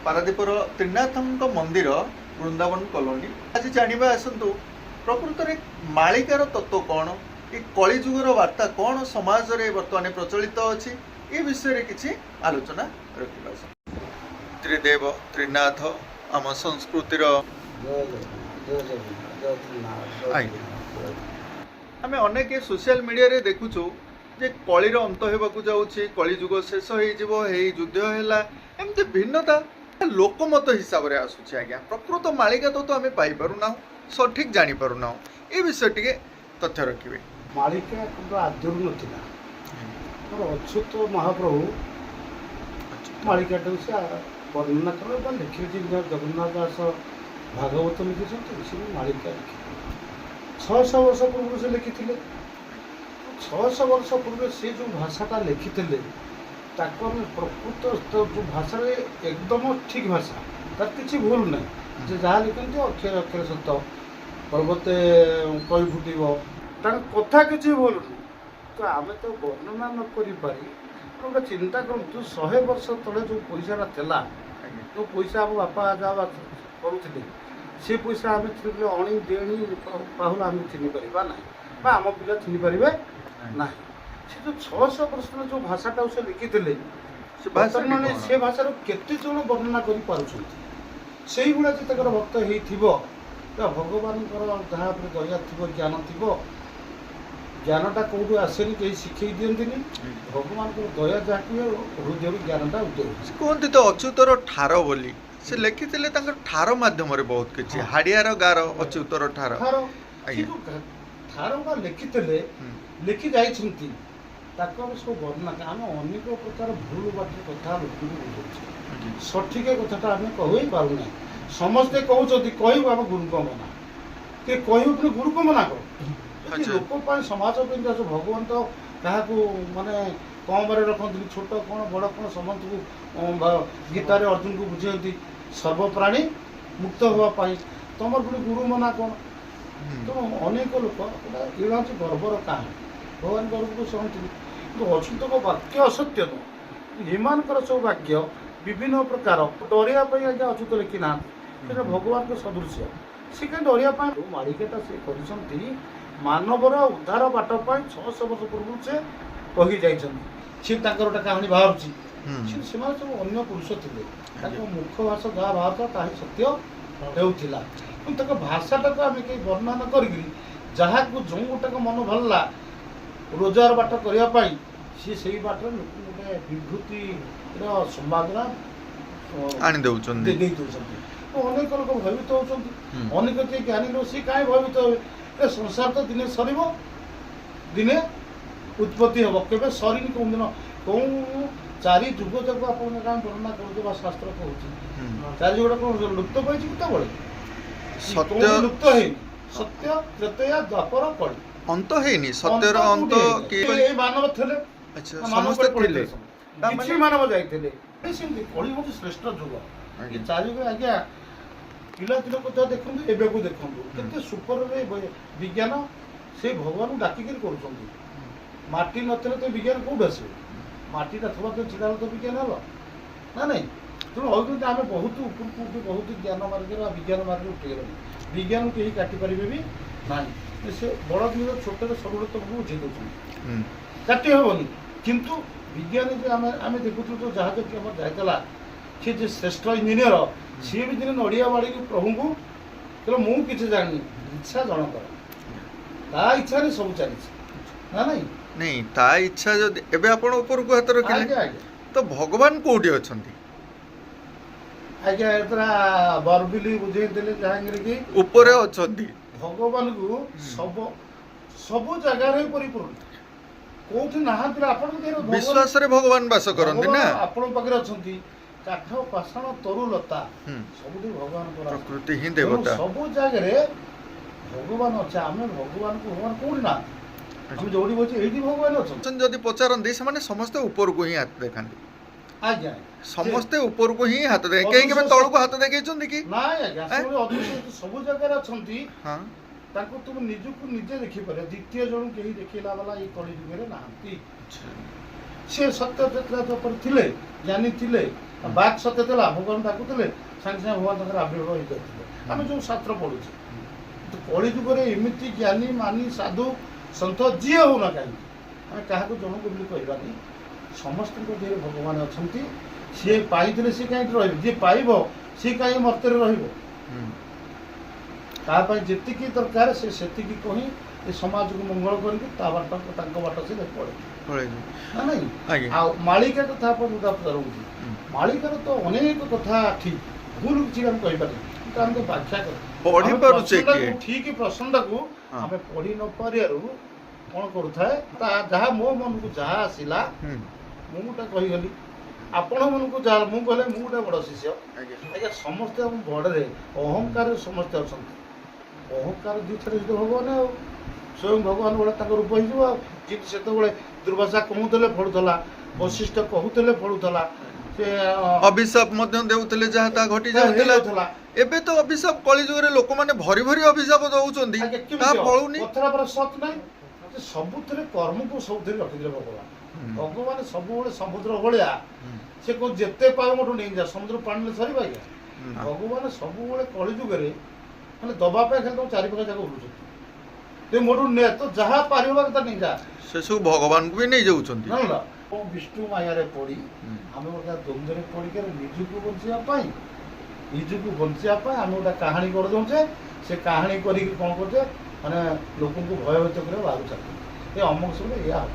पारादीपर त्रिनाथଙ୍କ मंदिर वृंदावन कॉलोनी आज जानिबा आसंतु प्रकृत में मालिकार तत्व कौन ये कलिजुगर वार्ता कौन समाज रे वर्तमान प्रचलित अच्छी ये विषय रे किछि आलोचना रखिबा। त्रिदेव त्रिनाथ आम संस्कृतिर आम अनेक सोशल मीडिया रे देखुछु जे कलिर अंत होबाकू जाउछि, कलिजुग शेष हो युद्ध है एमती भिन्नता लोकमत हिसाब से आसूँ। आज्ञा प्रकृत मालिका तो आम पाइना सठिक जापना ये विषय टी तथ्य रखिए। मालिका आदर ना अच्युत महाप्रभु मालिका से वर्णना कर लिखी जगन्नाथ दास भागवत लिखी मालिका लिखी 600 वर्ष पूर्व से लिखी 600 वर्ष पूर्व से जो भाषाटा लिखी प्रकृत जो भाषा एकदम ठीक भाषा तार किसी भूल ना जे जहाँ लिखते अक्षर अक्षर सत्य पर्वते कई फुटब कथा किसी भूल नहीं। तो आम तो वर्णना न करी गोटे चिंता करूँ 100 वर्ष तले जो पैसा था जो पैसा आम बापा जहाँ करुले से पैसा आम अणी देणी पाहुल आम चिन्ह पारा ना आम पिला चिन्ह पारे ना। से जो 600 वर्ष जो भाषाटा से लिखी मैंने से भाषार केते जन वर्णना कर भाया जो भक्त हो भगवान जहाँ दया थी ज्ञान थी ज्ञानटा कौटू आसेनी कहीं शिखे दिखती भगवान को दया जहाँ हृदय ज्ञानटा उदय कहते तो अच्युतर ठार बोली से लिखी ठार मध्यम बहुत किसी हाड़ियार गार अच्युतर ठार ठार लिखी लिखी जाती सब वर्णना आम अनेक प्रकार भूल बाट कथा लोक बुझे सठिक कथाटा आम कही पारना समस्ते कहते कहू आम गुरु को मना कि कहू पुणी गुरु को मना कर लोक समाज भगवान तो क्या माने कम रखते छोट कौन बड़ कौन समस्त को गीतार अर्जुन को बुझे सर्वप्राणी मुक्त हाँपाई तुम पुणी गुरु मना कौन। तो अनेक लोक ये हूँ गर्वर कहानी भगवान गर्व को सहती कि अच्युत वाक्य असत्य नुह एमानकर सब वाक्य विभिन्न प्रकार डरियापाई आज्ञा अच्युत लिखी ना भगवान को सदृश सी कहीं डरियापाई मालिकाटा से कर मानवर उद्धार बाटपाई 600 वर्ष पूर्व से कही जाते गोटे कहानी बाहर सब अन्य पुरुष थे मुख भाषा जहाँ बाहर था सत्य होता भाषाटा को आम कहीं वर्णना कर जहाँ को जो गोटे मन भरला रोजगार बाट करने सी से बाट लोक गोटे विभूति संवादना अनेक लोग भयभीत होती अनेक ज्ञानी लोग सी कहीं भयभीत हो संसार तो दिने सर दिने उत्पत्ति हम के सरी कौन दिन कौन 4 जुग तक आप वर्णना कर शास्त्र कहूँ 4 जुगटा कौन लुप्त पाई सत्य लुप्त है सत्य त्रेतया द्वापर कली अंत है सत्यर अंत कि मानव थे समस्त किसी मानव जाते कली हूँ श्रेष्ठ जुग 4 जुग आज्ञा पिला दिन को देखो एवं को देखो के सुपर विज्ञान से भगवान डाकिक करटी नथिले तो विज्ञान कौट आस मटीटा थोड़ा तो चिड़ा तो विज्ञान है ना नहीं तेणु कहते आम बहुत उपरको बहुत ज्ञान मार्ग विज्ञान मार्ग उठेगल विज्ञान कहीं काटिपारे भी ना से बड़ दिन छोटे सब तो बुझे दूसरी काटि हेनी किंतु विज्ञान जो आम देखु तो जहाज कि जाता सी जो श्रेष्ठ इंजीनियर सी भी दिन नड़िया बाड़ी प्रभु को चलो मुझे जानी इच्छा जनकर ता इच्छा सब चली ना नहीं नहीं ता इच्छा जो एबे आपण ऊपर को हाथ रखिले तो भगवान कोठी अछंती आज्ञा एतरा बरबिली बुझे देले जहांगीर की ऊपर अछंती भगवान को सब सब जगह रे परिपूर्ण कोठी नहातिर आपण विश्वास रे भगवान वास करंती ना आपण पाखरे अछंती काठ पाषाण तरु लता सबुठी भगवान प्रकृति ही देवता सब जगह रे भगवान अच्छे आम भगवान को भगवान कौन ना हम जोड़ी बोचे एठी भगवान अच्छे जदि पचारंती से माने समस्त ऊपर को ही हाथ देखांती आज्ञा समस्त ऊपर को ही हाथ दे कहीं के तळ को हाथ देखैछंती कि ना आज्ञा सब जगह अछंती हां ताको तुम निजु को निजे देखि पारे द्वितीय जण केही देखिला वाला ई कली जुग रे नांती ସେ ସତ୍ୟ ଉପରେ ଥିଲେ, ଜ୍ଞାନୀ ଥିଲେ, ବାକ୍ ସତ୍ୟ ଥିଲା, ଭଗବାନ ଡାକୁଥିଲେ, ସାଙ୍ଗେ ସାଙ୍ଗେ ଭଗବାନ ତାଙ୍କର ଆବିର୍ଭାବ ହେଇଯାଇଥିଲେ। ଆମେ ଯେଉଁ ଶାସ୍ତ୍ର ପଢୁଛେ, କଳି ଯୁଗରେ ଏମିତି ଜ୍ଞାନୀ ମାନି ସାଧୁ ସନ୍ଥ ଯିଏ ହଉନା କାହିଁକି, ଆମେ କାହାକୁ ଜଣକୁ ବୋଲି କହିବାନି। ସମସ୍ତଙ୍କ ଦେହରେ ଭଗବାନ ଅଛନ୍ତି। ସିଏ ପାଇଥିଲେ ସିଏ କାହିଁକି ରହିବ, ଯିଏ ପାଇବ ସିଏ କାହିଁକି ମର୍ତ୍ତ୍ୟରେ ରହିବ। ତା ପାଇଁ ଯେତିକି ଦରକାର ସେ ସେତିକି କହି ଏ ସମାଜକୁ ମଙ୍ଗଳ କରିକି ତାଙ୍କ ବାଟ ସେ ପଳେଇବ ନା ନାଇଁ। ଆଉ ମାଳିକା କଥା ଆପଣ ରହୁଛି, ମାଳିକାର ତ ଅନେକ କଥା ଠିକ ଭୁଲ କିଛି ଆମେ କହିପାରିବୁ, କିନ୍ତୁ ଆମେ ତ ବ୍ୟାଖ୍ୟା କରୁ ଠିକ ପ୍ରସଙ୍ଗକୁ ଆମେ ପଢି ନ ପାରିବାରୁ କଣ କରୁଥାଏ, ଯାହା ମୋ ମନକୁ ଯାହା ଆସିଲା ମୁଁ ଗୋଟେ କହିଗଲି, ଆପଣ ମନକୁ ଯାହା ମୁଁ କହିଲେ ମୁଁ ଗୋଟେ ବଡ ଶିଷ୍ୟ। ଆଜ୍ଞା ସମସ୍ତେ ଆମ ବଡରେ ଅହଙ୍କାର ସମସ୍ତେ ଅଛନ୍ତି। ଅହଙ୍କାର ଦିଥରେ ଯଦି ଭଗବାନ ଆଉ ସ୍ୱୟଂ ଭଗବାନ ଭଳିଆ ତାଙ୍କ ରୂପ ହେଇଯିବ। ଆଉ ଯେମିତି ସେତେବେଳେ ଦୁର୍ବାସା କହୁଥିଲେ ଫଳୁଥିଲା, ବଶିଷ୍ଠ କହୁଥିଲେ ଫଳୁଥିଲା, ସେ ଅଭିଶାପ ମଧ୍ୟ ଦେଉଥିଲେ ଯାହା ତାହା ଘଟି ଯାଉଥିଲା। ଏବେ ତ ଅଭିଶାପ କଳି ଯୁଗରେ ଲୋକମାନେ ଭରି ଭରି ଅଭିଶାପ ଦଉଛନ୍ତି, ତାହା ଫଳୁନି। କଥାଟା ପୁରା ସତ ନାହିଁ। ସବୁଥିରେ କର୍ମକୁ ସବୁଥିରେ ରଖିଥିଲେ ଭଗବାନ। ଭଗବାନ ସବୁବେଳେ ସମୁଦ୍ର ଭଳିଆ, ସେ କଣ ଯେତେ ପାଉ ମୋଠୁ ନେଇଯା, ସମୁଦ୍ର ପାଣିରେ ସରିବ ଆଜ୍ଞା। ଭଗବାନ ସବୁବେଳେ କଳି ଯୁଗରେ ମାନେ ଦବା ପାଇଁ ଖାଲି ତମ ଚାରି ପାଖ ଯାକ ଉଠୁଛନ୍ତି, ସେ ମୋଠୁ ନେ ତ ଯାହା ପାରିବ କଥା ନେଇଯା, ସେସବୁ ଭଗବାନଙ୍କୁ ବି ନେଇ ଯାଉଛନ୍ତି। ବିଷ୍ଣୁ ମାୟାରେ ପଡି ଆମେ ଗୋଟେ ଦ୍ୱନ୍ଦ୍ୱରେ ପଡିକି ନିଜକୁ ବଞ୍ଚିବା ପାଇଁ ଆମେ ଗୋଟେ କାହାଣୀ କରିଦଉଛେ। ସେ କାହାଣୀ କରିକି କଣ କରୁଛେ, ମାନେ ଲୋକଙ୍କୁ ଭୟଭୀତ କରିବା ବାହାରୁଛନ୍ତି। ଏ ଅମକ ସବୁ ଏଇଆ ହବ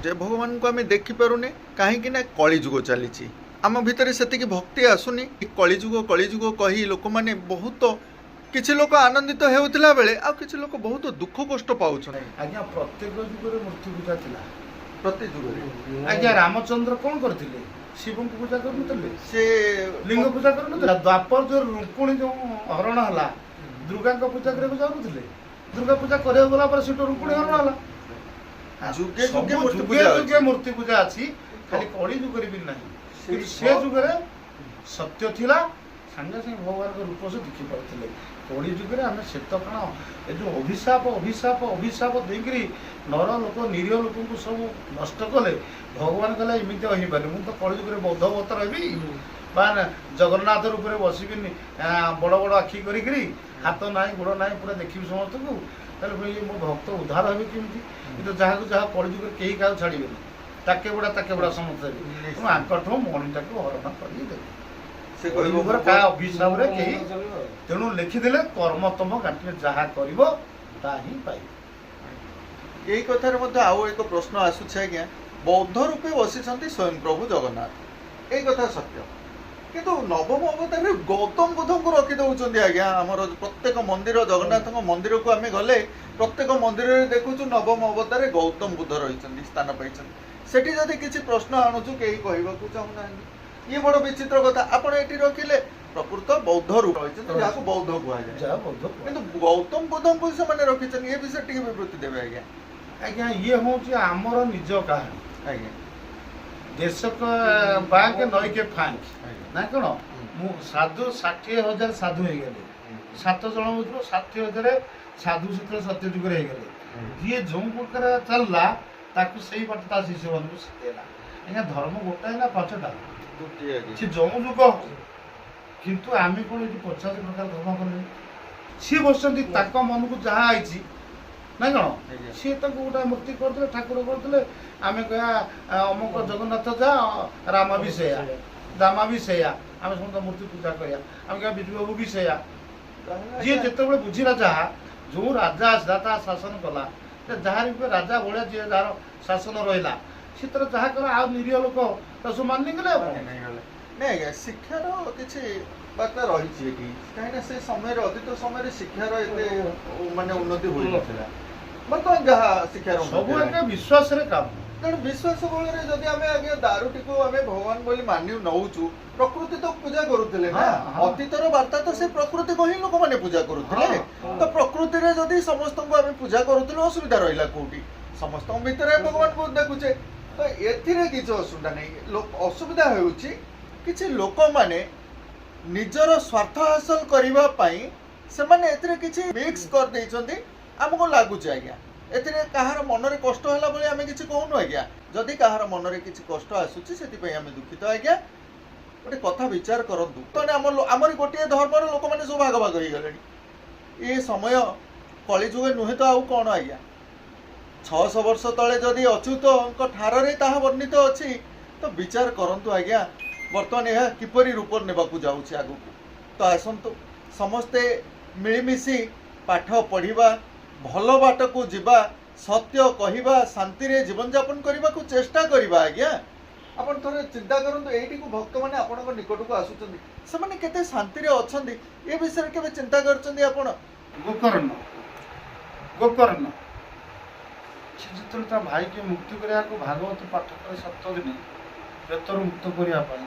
ଯେ ଭଗବାନଙ୍କୁ ଆମେ ଦେଖିପାରୁନେ, କାହିଁକି ନା କଳିଯୁଗ ଚାଲିଛି, ଆମ ଭିତରେ ସେତିକି ଭକ୍ତି ଆସୁନି। କଳିଯୁଗ କହି ଲୋକମାନେ ବହୁତ, କିଛି ଲୋକ ଆନନ୍ଦିତ ହେଉଥିଲା ବେଳେ ଆଉ କିଛି ଲୋକ ବହୁତ ଦୁଃଖ କଷ୍ଟ ପାଉଛନ୍ତି। ଆଜ୍ଞା ପ୍ରତ୍ୟେକ ଯୁଗରେ ମୂର୍ତ୍ତି ପୂଜା ଥିଲା, ପ୍ରତି ଯୁଗରେ। ଆଜ୍ଞା ରାମଚନ୍ଦ୍ର କଣ କରିଥିଲେ, ଶିବଙ୍କୁ ପୂଜା କରୁନଥିଲେ, ସେ ଲିଙ୍ଗ ପୂଜା କରୁନଥିଲେ। ଦ୍ୱାପର ଯୋଉ ରୁକ୍ମିଣୀ ଯୋଉ ହରଣ ହେଲା, ଦୁର୍ଗାଙ୍କ ପୂଜା କରିବାକୁ ଯାଉନଥିଲେ, ଦୁର୍ଗା ପୂଜା କରିବାକୁ ଗଲା ପରେ ସେଠୁ ରୁକ୍ମିଣୀ ହରଣ ହେଲା। ଯୁଗେ ମୂର୍ତ୍ତି ପୂଜା ଅଛି, ଖାଲି କଳି ଯୁଗରେ ବି ନାହିଁ। କିନ୍ତୁ ସେ ଯୁଗରେ ସତ୍ୟ ଥିଲା, ସାଙ୍ଗେ ସାଙ୍ଗେ ଭଗବାନଙ୍କ ରୂପ ସେ ଦେଖି ପାରୁଥିଲେ। କଳି ଯୁଗରେ ଆମେ ସେତ କଣ ଏ ଯୋଉ ଅଭିଶାପ ଦେଇକିରି ନର ଲୋକ ନିରୀହ ଲୋକଙ୍କୁ ସବୁ ନଷ୍ଟ କଲେ। ଭଗବାନ କହିଲେ ଏମିତି ହେଇପାରେ, ମୁଁ ତ କଳି ଯୁଗରେ ବୌଦ୍ଧ ଅବତାର ହେବି, ବା ଜଗନ୍ନାଥ ରୂପରେ ବସିବିନି, ବଡ ବଡ ଆଖି କରିକିରି, ହାତ ନାହିଁ ଗୋଡ ନାହିଁ, ପୁରା ଦେଖିବି ସମସ୍ତଙ୍କୁ, ତାହେଲେ ମୋ ଭକ୍ତ ଉଦ୍ଧାର ହେବେ କେମିତି? କିନ୍ତୁ ଯାହାକୁ ଯାହା କଳି ଯୁଗରେ କେହି କାହାକୁ ଛାଡିବେନି, ତାକେ ବୁଢା ସମସ୍ତେ ହେବେ। ତେଣୁ ଆଙ୍କଠୁ ମଣିଟାକୁ ହରଣ କରିକି ଦେବେ। କାହା ଅଭିଶାପରେ କେହି, ତେଣୁ ଲେଖିଦେଲେ କର୍ମ ତମ ଗାଣ୍ଠିରେ ଯାହା କରିବ ତାହା ହିଁ ପାଇବ। ଏଇ କଥାରେ ମଧ୍ୟ ଆଉ ଏକ ପ୍ରଶ୍ନ ଆସୁଛି ଆଜ୍ଞା, ବୌଦ୍ଧ ରୂପେ ବସିଛନ୍ତି ସ୍ୱୟଂ ପ୍ରଭୁ ଜଗନ୍ନାଥ, ଏଇ କଥା ସତ୍ୟ, କିନ୍ତୁ ନବମ ଅବତାରରେ ଗୌତମ ବୁଦ୍ଧଙ୍କୁ ରଖି ଦଉଛନ୍ତି ଆଜ୍ଞା। ଆମର ପ୍ରତ୍ୟେକ ମନ୍ଦିର, ଜଗନ୍ନାଥଙ୍କ ମନ୍ଦିରକୁ ଆମେ ଗଲେ ପ୍ରତ୍ୟେକ ମନ୍ଦିରରେ ଦେଖୁଛୁ ନବମ ଅବତାରରେ ଗୌତମ ବୁଦ୍ଧ ରହିଛନ୍ତି, ସ୍ଥାନ ପାଇଛନ୍ତି। ସେଠି ଯଦି କିଛି ପ୍ରଶ୍ନ ଆଣୁଛୁ କେହି କହିବାକୁ ଚାହୁଁନାହାନ୍ତି। ଇଏ ବଡ ବିଚିତ୍ର କଥା। ଆପଣ ଏଠି ରଖିଲେ ପ୍ରକୃତ ବୌଦ୍ଧ ରୂପ ରହିଛନ୍ତି, ଯାହାକୁ ବୌଦ୍ଧ କୁହାଯାଏ, କିନ୍ତୁ ଗୌତମ ବୁଦ୍ଧଙ୍କୁ ସେମାନେ ରଖିଛନ୍ତି। ଏ ବିଷୟରେ ଟିକେ ବିବୃତ୍ତି ଦେବେ ଆଜ୍ଞା। ଆଜ୍ଞା ଇଏ ହଉଛି ଆମର ନିଜ କାହାଣୀ ଆଜ୍ଞା। ଦେଶକ ବାଙ୍କ ନଈକେ ଫାଙ୍କ ନା କଣ, ମୁଁ ସାଧୁ 60,000 ସାଧୁ ହେଇଗଲେ, 7 ଜଣ ହଉଥିବ 60,000 ସାଧୁ ସେତେବେଳେ ସତ୍ୟ ଯୁଗରେ ହେଇଗଲେ। ଯିଏ ଯୋଉ ପ୍ରକାର ଚାଲିଲା ତାକୁ ସେଇ ବାଟ ତା ଶିଷ୍ୟ ମାନଙ୍କୁ ଶିଖେଇଲା। ଆଜ୍ଞା ଧର୍ମ ଗୋଟାଏ ନା 5ଟା, ସେ ଯୋଉ ଯୁଗ ହଉ, କିନ୍ତୁ ଆମେ କଣ ଏଠି 50 ପ୍ରକାର ଧର୍ମ କଲେ। ସିଏ ବସିଛନ୍ତି, ତାଙ୍କ ମନକୁ ଯାହା ଆଇଛି ନା କଣ, ସିଏ ତାଙ୍କୁ ଗୋଟେ ମୂର୍ତ୍ତି କରିଦେଲେ, ଠାକୁର କରିଦେଲେ। ଆମେ କହିବା ଅମୁକ ଜଗନ୍ନାଥ ଯା, ରାମ ବି ସେଇଆ, ଦାମା ବି ସେଇଆ, ଆମେ ସମସ୍ତ ମୂର୍ତ୍ତି ପୂଜା କରିବା। ଆମେ କହିବା ବିଜୁ ବାବୁ ବି ସେଇଆ। ଯିଏ ଯେତେବେଳେ ବୁଝିଲା, ଯାହା ଯୋଉ ରାଜା ଆସିଲା ତା ଶାସନ କଲା, ଯାହାର ବି ରାଜା ଭଳିଆ ଯିଏ ଯାହାର ଶାସନ ରହିଲା, ସେ ତାର ଯାହା କଲା, ଆଉ ନିରୀହ ଲୋକ ତାକୁ ମାନିଗଲେ। ନାଇଁ ଆଜ୍ଞା, ଶିକ୍ଷାର କିଛି ବାର୍ତ୍ତା ରହିଛି ଏଠି, କାହିଁକିନା ସେ ସମୟରେ ଅତୀତ ସମୟରେ ଶିକ୍ଷାର ଏତେ ମାନେ ଉନ୍ନତି ହୋଇନଥିଲା। ବର୍ତ୍ତମାନ ଯାହା ଶିକ୍ଷାର ସବୁ ଆଜ୍ଞା ବିଶ୍ୱାସରେ କାମ। ତେଣୁ ବିଶ୍ୱାସ ବଳରେ ଯଦି ଆମେ ଆଜ୍ଞା ଦାରୁଟିକୁ ଆମେ ଭଗବାନ ବୋଲି ମାନି ନଉଛୁ, ପ୍ରକୃତି ତ ପୂଜା କରୁଥିଲେ ନା। ଅତୀତର ବାର୍ତ୍ତା ତ ସେ ପ୍ରକୃତିକୁ ହିଁ ଲୋକମାନେ ପୂଜା କରୁଥିଲେ। ତ ପ୍ରକୃତିରେ ଯଦି ସମସ୍ତଙ୍କୁ ଆମେ ପୂଜା କରୁଥିଲୁ, ଅସୁବିଧା ରହିଲା କୋଉଠି? ସମସ୍ତଙ୍କ ଭିତରେ ଭଗବାନଙ୍କୁ ଦେଖୁଛେ, ତ ଏଥିରେ କିଛି ଅସୁବିଧା ନାହିଁ। ଅସୁବିଧା ହେଉଛି କିଛି ଲୋକମାନେ ନିଜର ସ୍ୱାର୍ଥ ହାସଲ କରିବା ପାଇଁ ସେମାନେ ଏଥିରେ କିଛି ମିକ୍ସ କରିଦେଇଛନ୍ତି। ଆମକୁ ଲାଗୁଛି ଆଜ୍ଞା, ଏଥିରେ କାହାର ମନରେ କଷ୍ଟ ହେଲା ବୋଲି ଆମେ କିଛି କହୁନୁ ଆଜ୍ଞା। जदि कहार मन रे किछि कष्ट आसुछि सेति पई आमे दुखित आज्ञा गोटे कथा विचार करंतु तने हमर गोटे धर्मर लोक माने सब भाग भाग होई गलेनी ए समय कली जुगे नुहे तो आउ कोन आज्ञा 600 वर्ष तले जदि अच्युत ठार रे ताहा वर्णित अछि तो विचार करंतु आज्ञा वर्तमान यह किपरि रूप नेबाकू जाउछि आगु तो आसंतु समस्ते मिलिमिशि पाठ पढ़िबा भल बाट को जीवा सत्य कहवा शांति रे जीवन यापन करने को चेष्टा करवा आज्ञा आपण थोड़े चिंता करंतु एठी को भक्त माने आपन निकट को आसुचंदी से माने केते शांति रे अछंदी ए विषय केबे चिंता करचंदी आपण गोकर्ण से जितने ता भाई के मुक्ति करिया को भागवत पाठ करे 7 दिन प्रेतर मुक्त करिया पाई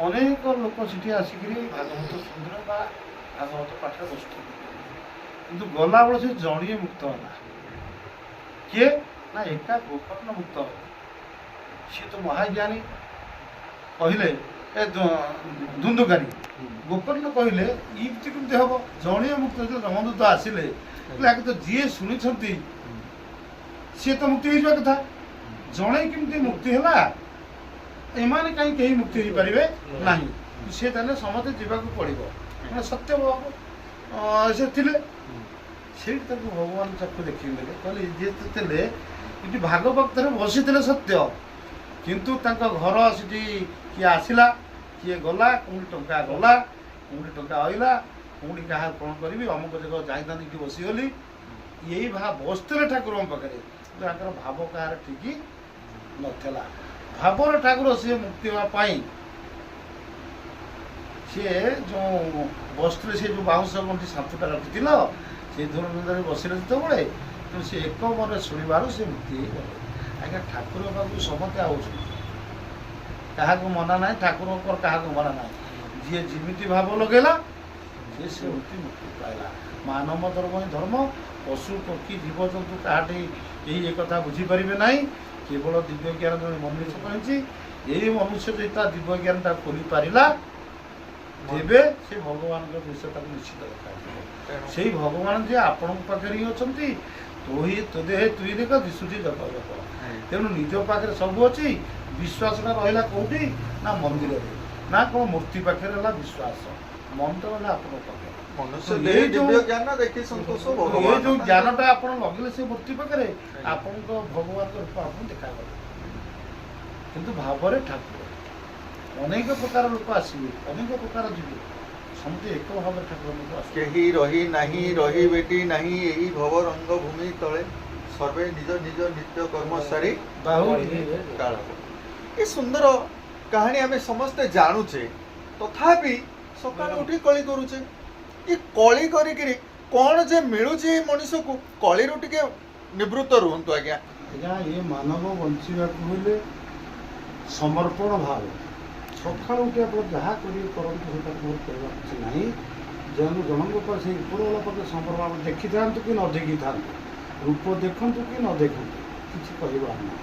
अनेक लोक सिटी आसिकरी भागवत सुंदर बा भागवत पाठ बसुथि किंतु गला बेले से जणिए मुक्त होला किए ना एका गोकर्ण मुक्त होला सी तो महाज्ञानी कहले ए धुंधुकारी गोकर्ण कहले इति केमते हबो जणिए मुक्त जो रमदूत आसिले लागे तो जी शुणी सी तो मुक्ति हो कथा जड़े केमती मुक्ति है एमाने कहीं मुक्ति हो पारे ना सी समझे जावाक पड़ो सत्य बाबू से से भगवान चाकू देखिए कहले जी ये भाग भक्त बसी सत्य किंतु घर से किए आसला किए गला कौटी टंका गला कौटी टंका आइला कौटी क्या कौन करी अमुक जगह जाती बसीगली यही बसते ठाकुर पाखे भाव कहार ठीक नाला भावर ठाकुर सी मुक्ति होगापाई सी जो बसते से जो बाउंश गंठी सातटा रखी से धुर बसिले जिते तो सी एक मन शुणवार सी मुक्ति आज्ञा ठाकुर पाक समस्ते क्या मना ना ठाकुर क्या मना ना जी जिमिति भाव लगेला से मुक्ति पाइला मानव धर्म ही धर्म पशु पक्षी जीवजंतु कहाटी यही एक बुझीपारे ना केवल दिव्य ज्ञान जो मनुष्य कही यही मनुष्य जो दिव्य ज्ञान खोली पारा तेबे से भगवान विषय निश्चित देखा से भगवान जे आपण पाखे ही अच्छा तो देह तुई देख दिशुची जग जग तेणु निज पाखे सब अच्छी विश्वासटा रहा कौटी ना मंदिर ना कौन मूर्ति पाखे विश्वास मंत्र ना आपण पाखे ये जो ज्ञानटा आप लगे से मूर्ति पाखे आपण भगवान रूप आप देखा किंतु भाव ठाकुर अनेक प्रकार लोक आसवे अनेक प्रकार जीवे समझे एक भाव ठाकुर केही रही नाही रही बेटी नाही यही भव रंग भूमि तले सर्वे निज निज नित्य कर्म सारी काल ये सुंदर कहानी आम समस्ते जानुचे तथापि सकाळ उठी कली करूचे ये कली करी कौन जे मिलूची मनीष को कली टिके निवृत्त रुहतु आज्ञा आज्ञा ये मानव बंचा समर्पण भाव सका उठे आप जहाँ करूँ किसी ना जनक पर से उपरवाला पाखे समर्पण देखी था कि न देखी था रूप देखु कि न देखु किसी कहबार ना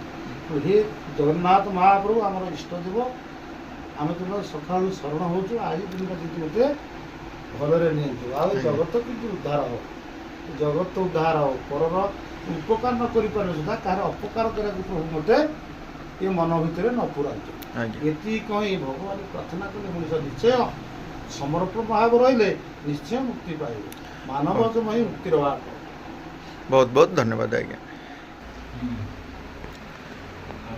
तो हे जगन्नाथ महाप्रभु आम इष्टदेव आम तुम सका शरण हो आज दिन गोटे भलरे नहीं आ जगत कि उद्धार हो जगत उद्धार हो पर उपकार न कर सुधा कह अपकार करने मत ये मन भितर न पुरातु ये कहीं भगवान प्रार्थना कले मनुष्य निश्चय समर्पण भाव रही निश्चय मुक्ति पाइबे मानव जम ही मुक्तिर भाव बहुत बहुत धन्यवाद आज्ञा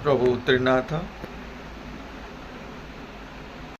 प्रभु त्रिनाथ